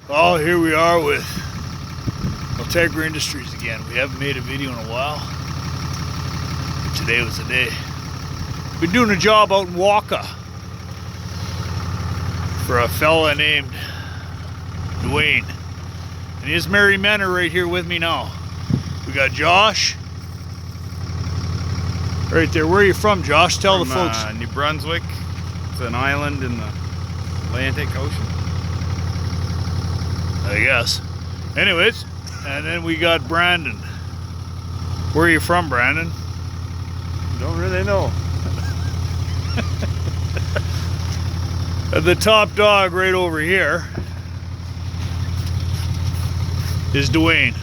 Well, here we are with Eltigra Industries again. We haven't made a video in a while. Today was the day. Been doing a job out in Wakaw for a fella named Dwayne. And his merry men are right here with me now. We got Josh. Right there. Where are you from, Josh? Tell the folks. New Brunswick. It's an island in the Atlantic Ocean, I guess. Anyways, and then we got Brandon. Where are you from, Brandon? don't really know. The top dog right over here is Dwayne.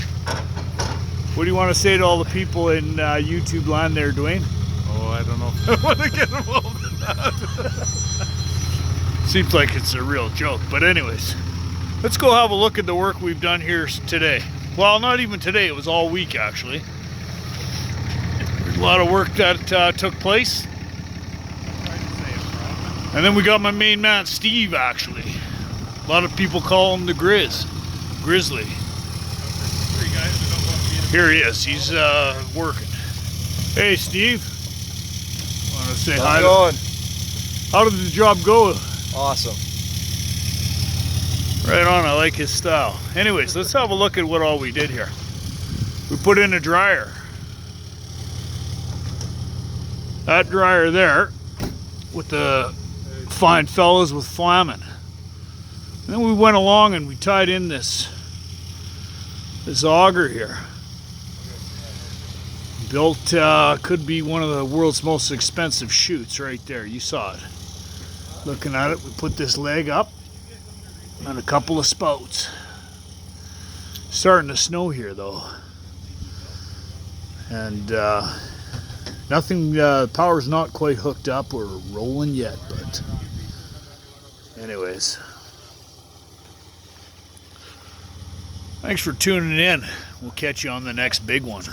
What do you want to say to all the people in YouTube land there, Dwayne? Oh, I don't know if I want to get involved in that. Seems like it's a real joke, but anyways, let's go have a look at the work we've done here today. Well, not even today, it was all week actually. There's a lot of work that took place. And then we got my main man, Steve, actually. A lot of people call him the Grizzly. Here he is, he's working. Hey Steve, want to say hi? How did the job go? Awesome. Right on, I like his style. Anyways, let's have a look at what all we did here. We put in a dryer. That dryer there, with the fine fellas with flamming. Then we went along and we tied in this auger here. Built, could be one of the world's most expensive chutes right there. You saw it. Looking at it, we put this leg up and a couple of spouts. Starting to snow here though. And nothing, power's not quite hooked up or rolling yet, but anyways. Thanks for tuning in. We'll catch you on the next big one.